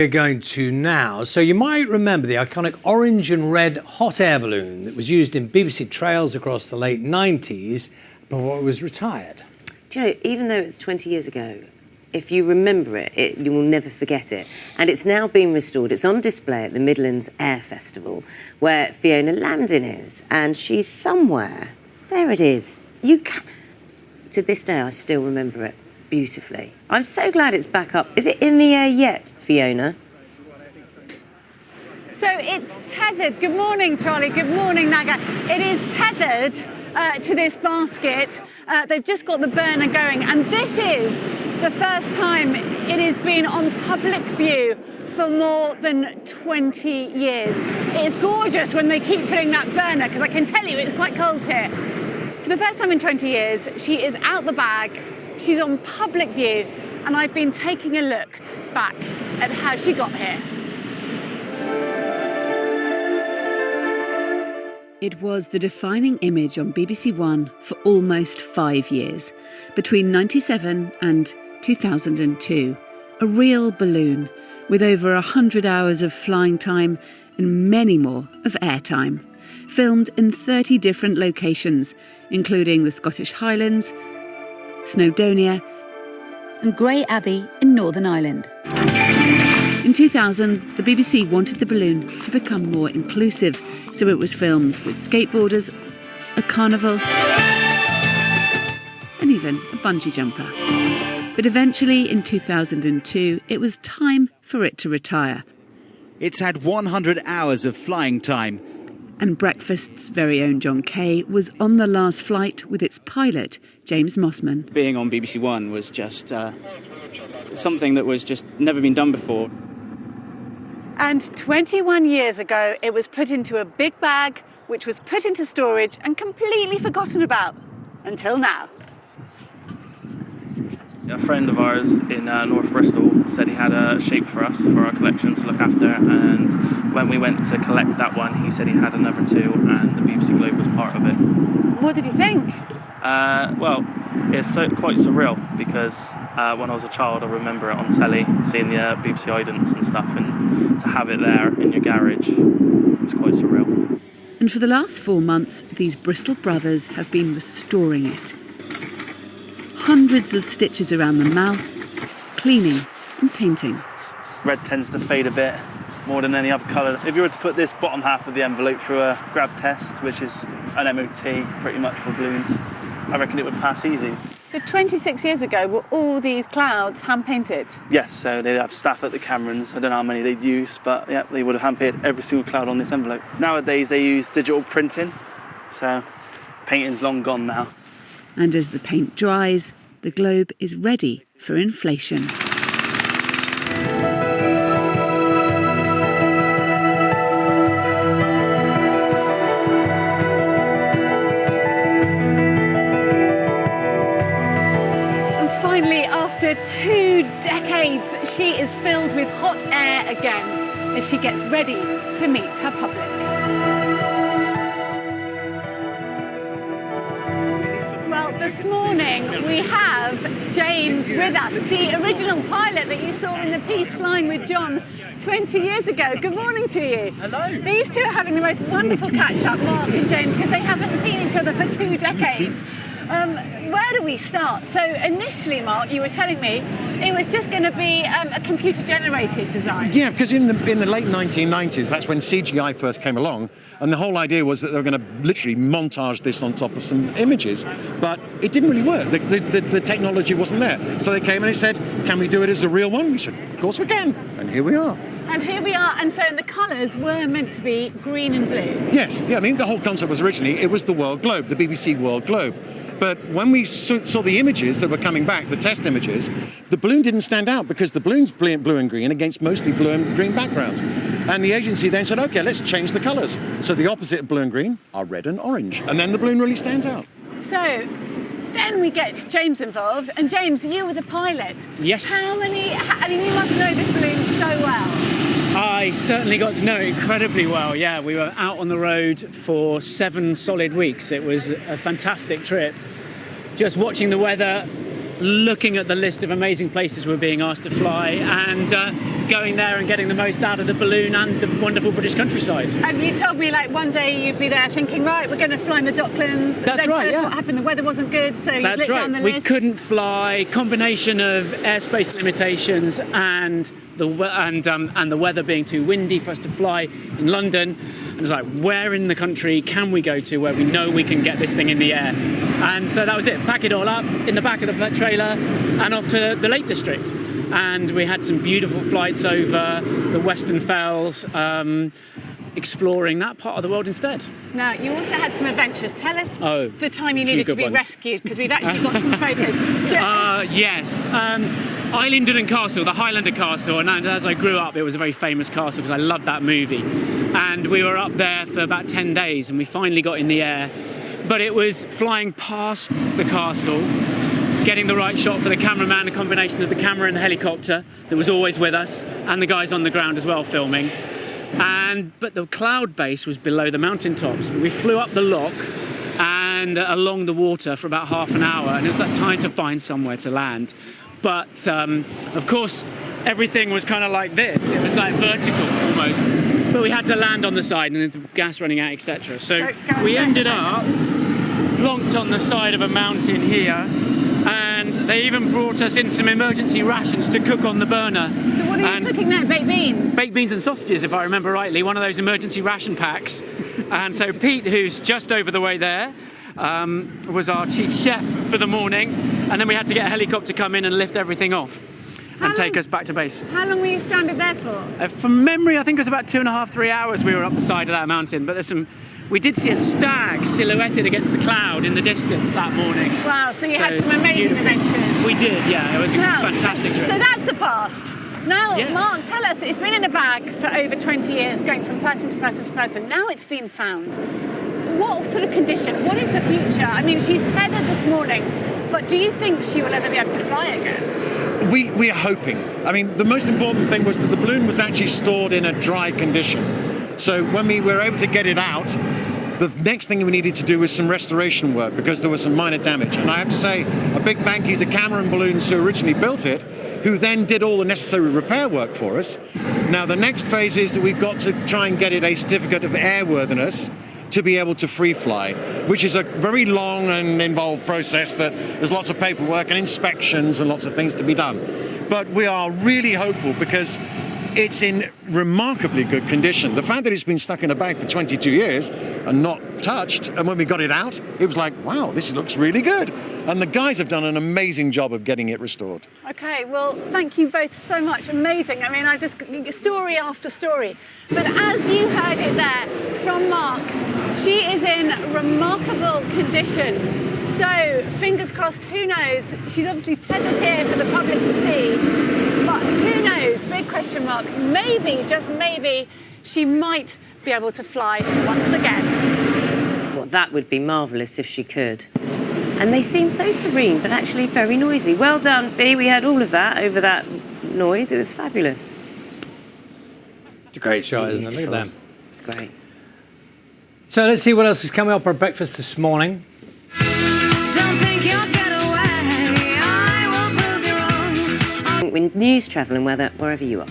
We're going to now. So you might remember the iconic orange and red hot air balloon that was used in BBC trails across the late 90s before it was retired. Do you know, even though it's 20 years ago, if you remember it, you will never forget it. And it's now been restored. It's on display at the Midlands Air Festival, where Fiona Landon is, and she's somewhere. There it is. To this day, I still remember it beautifully. I'm so glad it's back up. Is it in the air yet, Fiona? So it's tethered. Good morning, Charlie. Good morning, Naga. It is tethered to this basket. They've just got the burner going, and this is the first time it has been on public view for more than 20 years. It is gorgeous when they keep putting that burner, because I can tell you it's quite cold here. For the first time in 20 years, she is out the bag. She's on public view, and I've been taking a look back at how she got here. It was the defining image on BBC One for almost 5 years, between 97 and 2002. A real balloon with over 100 hours of flying time and many more of airtime. Filmed in 30 different locations, including the Scottish Highlands, Snowdonia and Grey Abbey in Northern Ireland. In 2000, the BBC wanted the balloon to become more inclusive, so it was filmed with skateboarders, a carnival and even a bungee jumper. But eventually, in 2002, it was time for it to retire. It's had 100 hours of flying time. And Breakfast's very own John Kay was on the last flight with its pilot, James Mossman. Being on BBC One was just something that was just never been done before. And 21 years ago, it was put into a big bag, which was put into storage and completely forgotten about, until now. A friend of ours in North Bristol said he had a shape for us, for our collection to look after, and when we went to collect that one, he said he had another two, and the BBC Globe was part of it. What did you think? Well, it's quite surreal, because when I was a child, I remember it on telly, seeing the BBC idents and stuff, and to have it there in your garage, it's quite surreal. And for the last 4 months, these Bristol brothers have been restoring it. Hundreds of stitches around the mouth, cleaning and painting. Red tends to fade a bit more than any other colour. If you were to put this bottom half of the envelope through a grab test, which is an MOT pretty much for balloons, I reckon it would pass easy. So 26 years ago, were all these clouds hand-painted? Yes, so they'd have staff at the Camerons. I don't know how many they'd use, but yeah, they would have hand-painted every single cloud on this envelope. Nowadays they use digital printing, so painting's long gone now. And as the paint dries, the globe is ready for inflation. After 2 decades, she is filled with hot air again as she gets ready to meet her public. Well, this morning we have James with us, the original pilot that you saw in the piece Flying with John 20 years ago. Good morning to you. Hello. These two are having the most wonderful catch-up, Mark and James, because they haven't seen each other for 2 decades. Where do we start? So initially, Mark, you were telling me it was just going to be a computer-generated design. Yeah, because in the late 1990s, that's when CGI first came along, and the whole idea was that they were going to literally montage this on top of some images, but it didn't really work. The technology wasn't there. So they came and they said, can we do it as a real one? We said, of course we can, and here we are. And here we are, and so the colours were meant to be green and blue. Yes, yeah, I mean, the whole concept was originally, it was the World Globe, the BBC World Globe. But when we saw the images that were coming back, the test images, the balloon didn't stand out because the balloon's blue and green against mostly blue and green backgrounds. And the agency then said, OK, let's change the colours. So the opposite of blue and green are red and orange. And then the balloon really stands out. So then we get James involved. And James, you were the pilot. Yes. You must know this balloon so well. I certainly got to know it incredibly well, yeah. We were out on the road for 7 solid weeks. It was a fantastic trip. Just watching the weather, looking at the list of amazing places we're being asked to fly and going there and getting the most out of the balloon and the wonderful British countryside. And you told me like one day you'd be there thinking, right, we're going to fly in the Docklands. That's then right, tell us yeah. what happened. The weather wasn't good, so you That's lit right. down the We list. couldn't fly. Combination of airspace limitations and the weather being too windy for us to fly in London. And it's like, where in the country can we go to where we know we can get this thing in the air? And so that was it. Pack it all up in the back of the trailer and off to the Lake District. And we had some beautiful flights over the Western Fells, exploring that part of the world instead. Now, you also had some adventures. Tell us the time you a few needed to good be ones. rescued, because we've actually got some photos. Yes. Eileanderdon Castle, the Highlander Castle, and as I grew up, it was a very famous castle because I loved that movie. And we were up there for about 10 days, and we finally got in the air. But it was flying past the castle, getting the right shot for the cameraman, a combination of the camera and the helicopter that was always with us, and the guys on the ground as well filming. But the cloud base was below the mountaintops. We flew up the loch and along the water for about half an hour, and it was that time to find somewhere to land. But of course, everything was kind of like this. It was like vertical almost. But we had to land on the side and the gas running out, etc. So we ended up plonked on the side of a mountain here, and they even brought us in some emergency rations to cook on the burner. So what are you cooking there? Baked beans? Baked beans and sausages, if I remember rightly, one of those emergency ration packs. And so Pete, who's just over the way there, was our chief chef for the morning, and then we had to get a helicopter come in and lift everything off and take us back to base. How long were you stranded there for? From memory, I think it was about 2.5, 3 hours we were up the side of that mountain, but we did see a stag silhouetted against the cloud in the distance that morning. Wow, so you had some amazing adventures. We did, yeah, it was a fantastic trip. So that's the past. Now, Mark, tell us, it's been in a bag for over 20 years, going from person to person to person. Now it's been found. What sort of condition? What is the future? I mean, she's tethered this morning, but do you think she will ever be able to fly again? We are hoping. I mean, the most important thing was that the balloon was actually stored in a dry condition. So when we were able to get it out, the next thing we needed to do was some restoration work because there was some minor damage. And I have to say a big thank you to Cameron Balloons, who originally built it, who then did all the necessary repair work for us. Now, the next phase is that we've got to try and get it a certificate of airworthiness to be able to free fly, which is a very long and involved process that there's lots of paperwork and inspections and lots of things to be done. But we are really hopeful because it's in remarkably good condition. The fact that it's been stuck in a bag for 22 years and not touched, and when we got it out, it was like, wow, this looks really good. And the guys have done an amazing job of getting it restored. Okay, well, thank you both so much. Amazing. I mean, I just, story after story. But as you heard it there from Mark, she is in remarkable condition. So, fingers crossed, who knows? She's obviously tethered here for the public to see. But who knows? Big question marks. Maybe, just maybe, she might be able to fly once again. Well, that would be marvellous if she could. And they seem so serene, but actually very noisy. Well done, Bea. We had all of that over that noise. It was fabulous. It's a great shot, isn't it? Look at them. Great. So let's see what else is coming up for breakfast this morning. Don't think you'll get away. I will prove you wrong. With news, travel and weather, wherever you are.